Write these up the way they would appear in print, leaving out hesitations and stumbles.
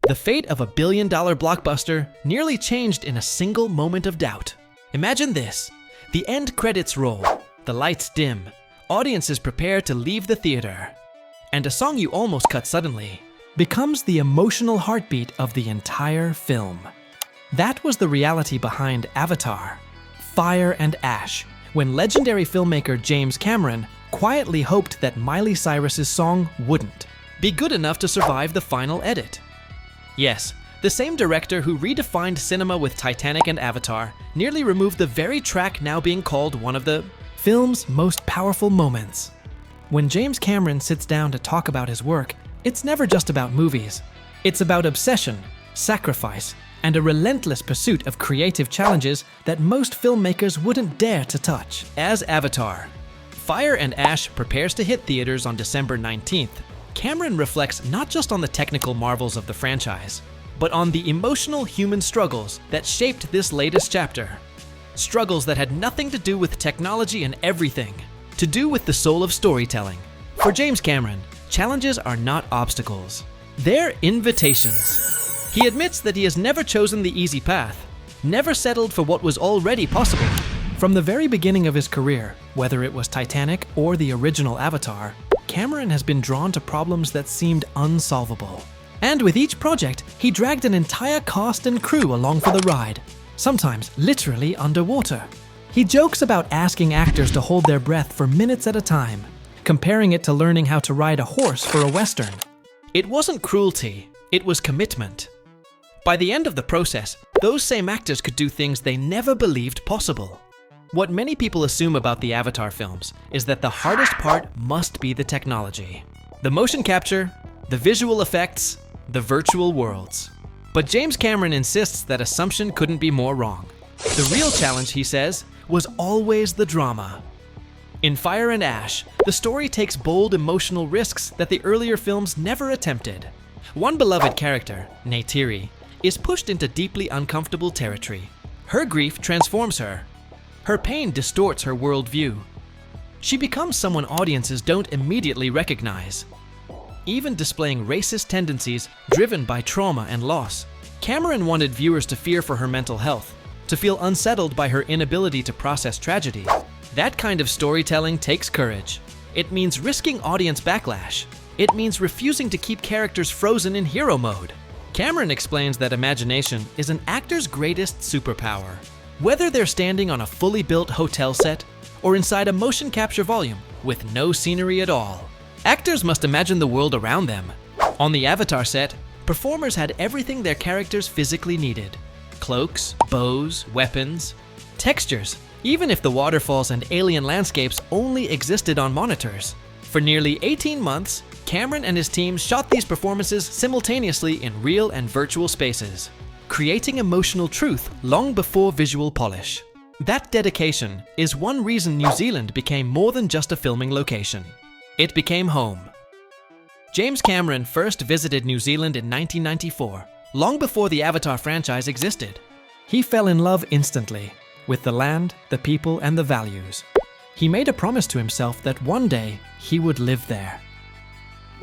The fate of a billion-dollar blockbuster nearly changed in a single moment of doubt. Imagine this. The end credits roll, the lights dim, audiences prepare to leave the theater, and a song you almost cut suddenly becomes the emotional heartbeat of the entire film. That was the reality behind Avatar, Fire and Ash, when legendary filmmaker James Cameron quietly hoped that Miley Cyrus's song wouldn't be good enough to survive the final edit. Yes, the same director who redefined cinema with Titanic and Avatar nearly removed the very track now being called one of the film's most powerful moments. When James Cameron sits down to talk about his work, it's never just about movies. It's about obsession, sacrifice, and a relentless pursuit of creative challenges that most filmmakers wouldn't dare to touch. As Avatar, Fire and Ash prepares to hit theaters on December 19th, Cameron reflects not just on the technical marvels of the franchise, but on the emotional human struggles that shaped this latest chapter. Struggles that had nothing to do with technology and everything to do with the soul of storytelling. For James Cameron, challenges are not obstacles. They're invitations. He admits that he has never chosen the easy path, never settled for what was already possible. From the very beginning of his career, whether it was Titanic or the original Avatar, Cameron has been drawn to problems that seemed unsolvable. And with each project, he dragged an entire cast and crew along for the ride, sometimes literally underwater. He jokes about asking actors to hold their breath for minutes at a time, comparing it to learning how to ride a horse for a Western. It wasn't cruelty, it was commitment. By the end of the process, those same actors could do things they never believed possible. What many people assume about the Avatar films is that the hardest part must be the technology. The motion capture, the visual effects, the virtual worlds. But James Cameron insists that assumption couldn't be more wrong. The real challenge, he says, was always the drama. In Fire and Ash, the story takes bold emotional risks that the earlier films never attempted. One beloved character, Neytiri, is pushed into deeply uncomfortable territory. Her grief transforms her. Her pain distorts her worldview. She becomes someone audiences don't immediately recognize, even displaying racist tendencies driven by trauma and loss. Cameron wanted viewers to fear for her mental health, to feel unsettled by her inability to process tragedy. That kind of storytelling takes courage. It means risking audience backlash. It means refusing to keep characters frozen in hero mode. Cameron explains that imagination is an actor's greatest superpower. Whether they're standing on a fully built hotel set or inside a motion capture volume with no scenery at all, actors must imagine the world around them. On the Avatar set, performers had everything their characters physically needed: cloaks, bows, weapons, textures, even if the waterfalls and alien landscapes only existed on monitors. For nearly 18 months, Cameron and his team shot these performances simultaneously in real and virtual spaces, creating emotional truth long before visual polish. That dedication is one reason New Zealand became more than just a filming location. It became home. James Cameron first visited New Zealand in 1994, long before the Avatar franchise existed. He fell in love instantly with the land, the people, and the values. He made a promise to himself that one day he would live there.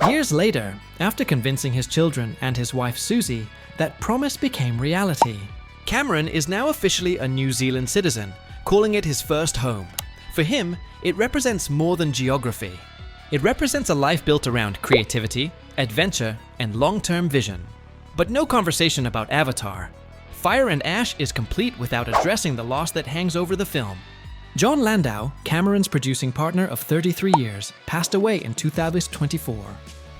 Years later, after convincing his children and his wife Susie, that promise became reality. Cameron is now officially a New Zealand citizen, calling it his first home. For him, it represents more than geography. It represents a life built around creativity, adventure, and long-term vision. But no conversation about Avatar. Fire and Ash is complete without addressing the loss that hangs over the film. Jon Landau, Cameron's producing partner of 33 years, passed away in 2024.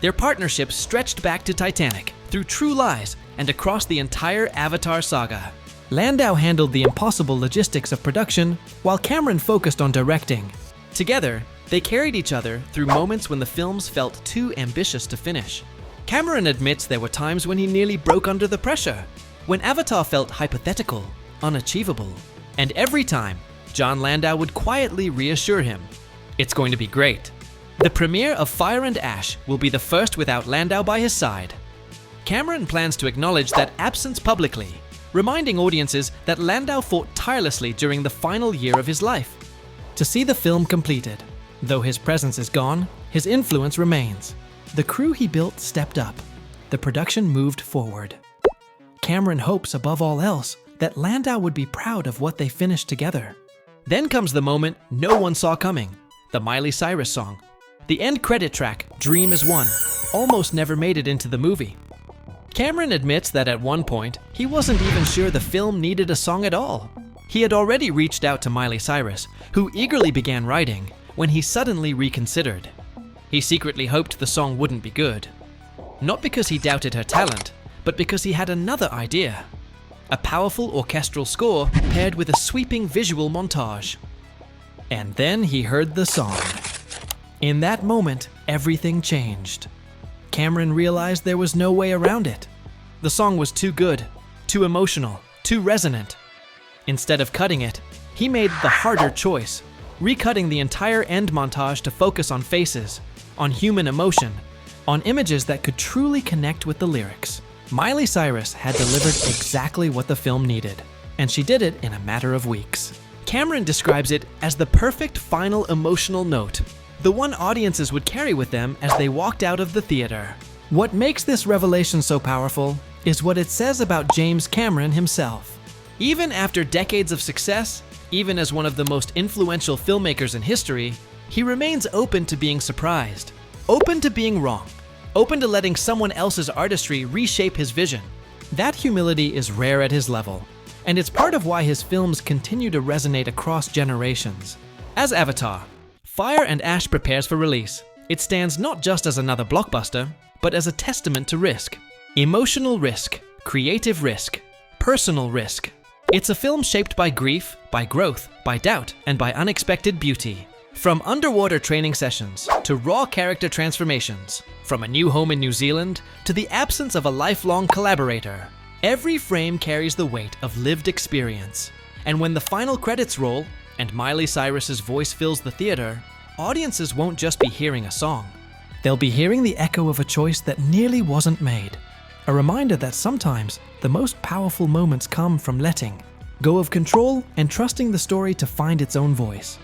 Their partnership stretched back to Titanic, through True Lies, and across the entire Avatar saga. Landau handled the impossible logistics of production, while Cameron focused on directing. Together, they carried each other through moments when the films felt too ambitious to finish. Cameron admits there were times when he nearly broke under the pressure, when Avatar felt hypothetical, unachievable. And every time, Jon Landau would quietly reassure him, "It's going to be great." The premiere of Fire and Ash will be the first without Landau by his side. Cameron plans to acknowledge that absence publicly, reminding audiences that Landau fought tirelessly during the final year of his life to see the film completed. Though his presence is gone, his influence remains. The crew he built stepped up. The the production moved forward. Cameron hopes above all else that Landau would be proud of what they finished together. Then comes the moment no one saw coming, the Miley Cyrus song. The end credit track, Dream Is One, almost never made it into the movie. Cameron admits that at one point, he wasn't even sure the film needed a song at all. He had already reached out to Miley Cyrus, who eagerly began writing, when he suddenly reconsidered. He secretly hoped the song wouldn't be good. Not because he doubted her talent, but because he had another idea. A powerful orchestral score paired with a sweeping visual montage. And then he heard the song. In that moment, everything changed. Cameron realized there was no way around it. The song was too good, too emotional, too resonant. Instead of cutting it, he made the harder choice, recutting the entire end montage to focus on faces, on human emotion, on images that could truly connect with the lyrics. Miley Cyrus had delivered exactly what the film needed, and she did it in a matter of weeks. Cameron describes it as the perfect final emotional note, the one audiences would carry with them as they walked out of the theater. What makes this revelation so powerful is what it says about James Cameron himself. Even after decades of success, even as one of the most influential filmmakers in history, he remains open to being surprised, open to being wrong, open to letting someone else's artistry reshape his vision. That humility is rare at his level, and it's part of why his films continue to resonate across generations. As Avatar, Fire and Ash prepares for release, it stands not just as another blockbuster, but as a testament to risk. Emotional risk, creative risk, personal risk. It's a film shaped by grief, by growth, by doubt, and by unexpected beauty. From underwater training sessions to raw character transformations, from a new home in New Zealand to the absence of a lifelong collaborator, every frame carries the weight of lived experience. And when the final credits roll and Miley Cyrus's voice fills the theater, audiences won't just be hearing a song. They'll be hearing the echo of a choice that nearly wasn't made. A reminder that sometimes the most powerful moments come from letting go of control and trusting the story to find its own voice.